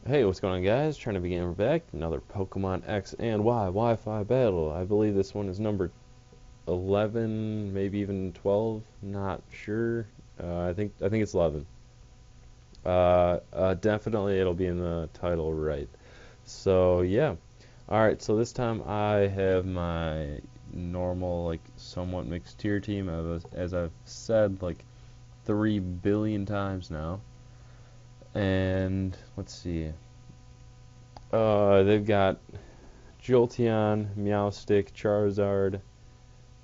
Hey, what's going on, guys? Trying to begin. We're back. Another Pokemon X and Y Wi-Fi battle. I believe this one is number 11, maybe even 12. Not sure. I think it's 11. Definitely it'll be in the title, right? So yeah. All right. So this time I have my normal, like, somewhat mixed tier team, as I've said like 3 billion times now. And let's see. They've got Jolteon, Meowstic, Charizard,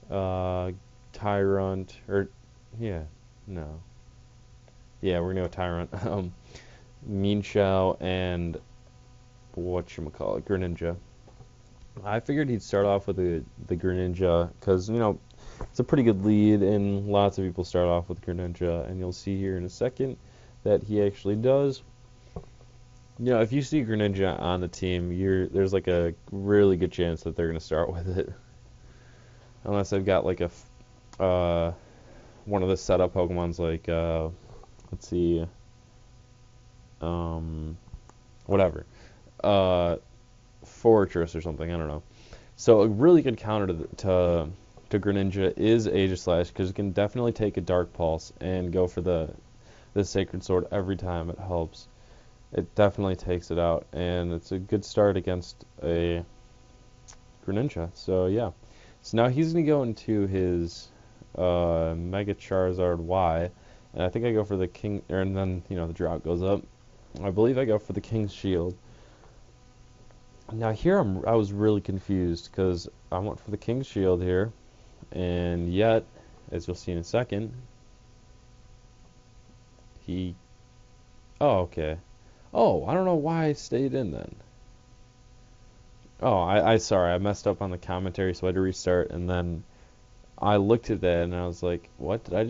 uh, Tyrant, or yeah, no, yeah, we're gonna go Tyrant, Mienshao, and whatchamacallit, Greninja. I figured he'd start off with the Greninja, because, it's a pretty good lead, and lots of people start off with Greninja, and you'll see here in a second that he actually does. If you see Greninja on the team, there's like a really good chance that they're gonna start with it, unless they've got like one of the setup Pokemons, like let's see, um, whatever, uh, Fortress or something. I don't know. So a really good counter to Greninja is Aegislash, because you can definitely take a Dark Pulse and go for the Sacred Sword every time. It helps. It definitely takes it out, and it's a good start against a Greninja. So yeah. So now he's gonna go into his Mega Charizard Y, and I think I go for the King, and then the drought goes up. I believe I go for the King's Shield. Now here I was really confused because I went for the King's Shield here, and yet, as you'll see in a second, he. Oh, okay. Oh, I don't know why I stayed in then. Oh, I sorry, I messed up on the commentary, so I had to restart, and then I looked at that and I was like, what did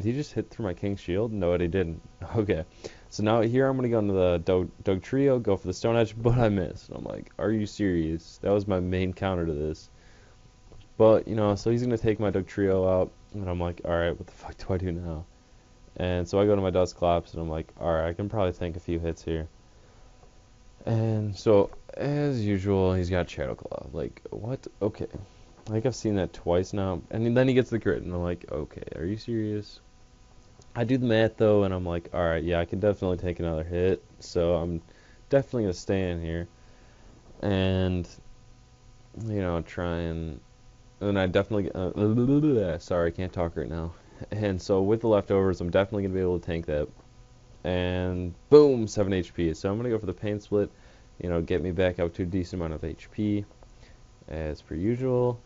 he just hit through my King's Shield? No, he didn't. Okay. So now here I'm going to go into the Doug Trio, go for the Stone Edge, but I missed. I'm like, are you serious? That was my main counter to this. But, so he's going to take my Doug Trio out, and I'm like, alright, what the fuck do I do now? And so I go to my Dusclops, and I'm like, alright, I can probably tank a few hits here. And so, as usual, he's got Shadow Claw. Like, what? Okay. Like, I've seen that twice now. And then he gets the crit, and I'm like, okay, are you serious? I do the math, though, and I'm like, alright, yeah, I can definitely take another hit. So I'm definitely going to stay in here. And, try and I definitely, sorry, I can't talk right now. And so with the leftovers, I'm definitely going to be able to tank that. And boom, 7 HP. So I'm going to go for the Pain Split, get me back up to a decent amount of HP, as per usual.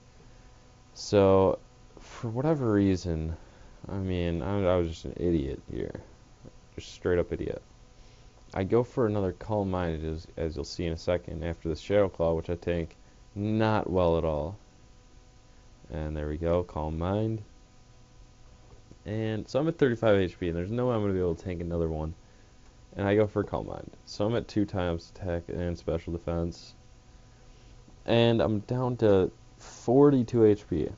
So, for whatever reason, I was just an idiot here. Just straight up idiot. I go for another Calm Mind, as you'll see in a second, after the Shadow Claw, which I take not well at all. And there we go, Calm Mind. And so I'm at 35 HP, and there's no way I'm going to be able to tank another one. And I go for Calm Mind. So I'm at 2 times attack and special defense. And I'm down to 42 HP.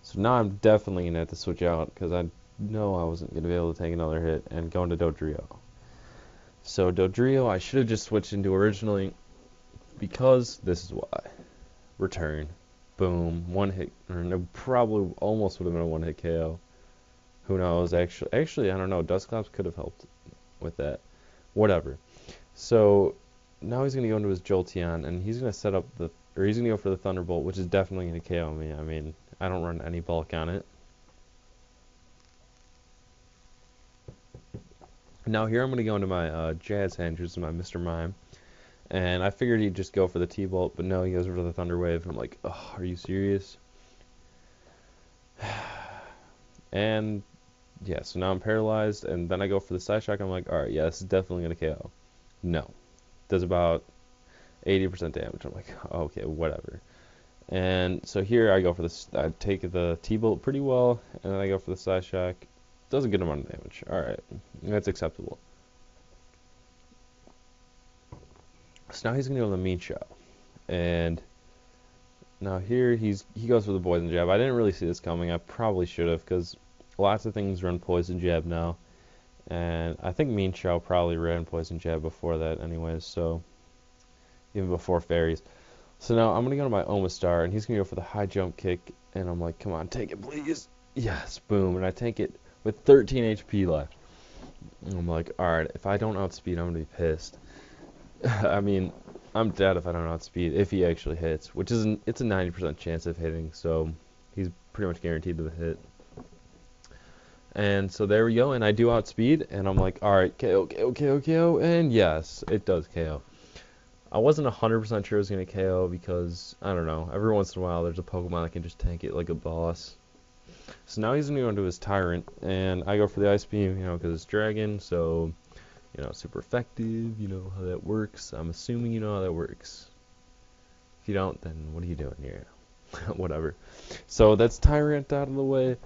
So now I'm definitely going to have to switch out, because I know I wasn't going to be able to take another hit and go into Dodrio. So Dodrio, I should have just switched into originally, because this is why. Return. Boom. One hit. Or no, probably almost would have been a one hit KO. Who knows? Actually, I don't know. Dusclops could have helped with that. Whatever. So now he's going to go into his Jolteon, and he's going to set up he's going to go for the Thunderbolt, which is definitely going to KO me. I mean, I don't run any bulk on it. Now here I'm going to go into my Jazz Hand, which is my Mr. Mime. And I figured he'd just go for the T-Bolt, but no, he goes for the Thunder Wave. I'm like, oh, are you serious? And yeah, so now I'm paralyzed, and then I go for the Side Shock. I'm like, alright, yeah, this is definitely going to KO. No. Does about 80% damage. I'm like, okay, whatever. And so here I go for this. I take the T-Bolt pretty well, and then I go for the Side Shock. Does a good amount of damage. Alright, that's acceptable. So now he's going to go to the Mienshao. And now here he goes for the Poison Jab. I didn't really see this coming. I probably should have, because lots of things run Poison Jab now. And I think Mean Chow probably ran Poison Jab before that anyways, so even before fairies. So now I'm going to go to my Omastar, and he's going to go for the high jump kick, and I'm like, come on, take it, please. Yes, boom, and I take it with 13 HP left. And I'm like, alright, if I don't outspeed, I'm going to be pissed. I mean, I'm dead if I don't outspeed, if he actually hits, which is it's a 90% chance of hitting, so he's pretty much guaranteed to hit. And so there we go, and I do outspeed, and I'm like, alright, KO, KO, KO, KO, and yes, it does KO. I wasn't 100% sure it was going to KO because, I don't know, every once in a while there's a Pokemon that can just tank it like a boss. So now he's going to go into his Tyrant, and I go for the Ice Beam, you know, because it's Dragon, so, you know, super effective, you know how that works. I'm assuming you know how that works. If you don't, then what are you doing here? Whatever. So that's Tyrant out of the way,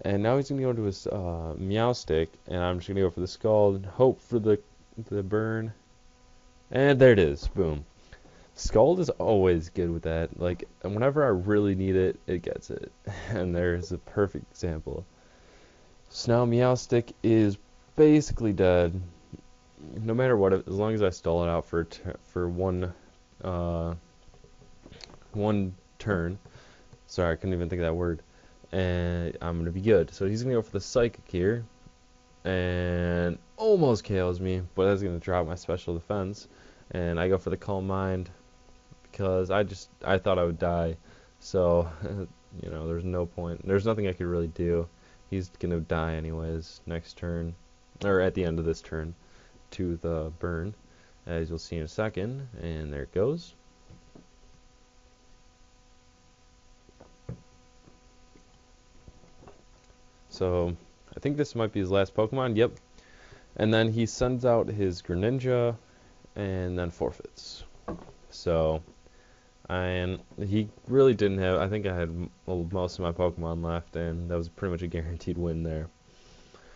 and now he's going to go into his Meowstic, and I'm just going to go for the Scald and hope for the burn. And there it is. Boom. Scald is always good with that. Like, whenever I really need it, it gets it. And there's a perfect example. So now Meowstic is basically dead. No matter what, as long as I stall it out for one turn. Sorry, I couldn't even think of that word. And I'm going to be good. So he's going to go for the Psychic here. And almost KOs me, but that's going to drop my special defense. And I go for the Calm Mind because I thought I would die. So, you know, there's no point. There's nothing I could really do. He's going to die anyways next turn, or at the end of this turn, to the burn, as you'll see in a second. And there it goes. So, I think this might be his last Pokemon. Yep. And then he sends out his Greninja and then forfeits. So, and he really didn't have, I think I had most of my Pokemon left, and that was pretty much a guaranteed win there.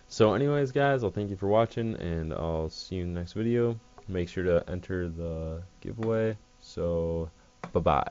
So anyways, guys, I'll thank you for watching, and I'll see you in the next video. Make sure to enter the giveaway. So, bye-bye.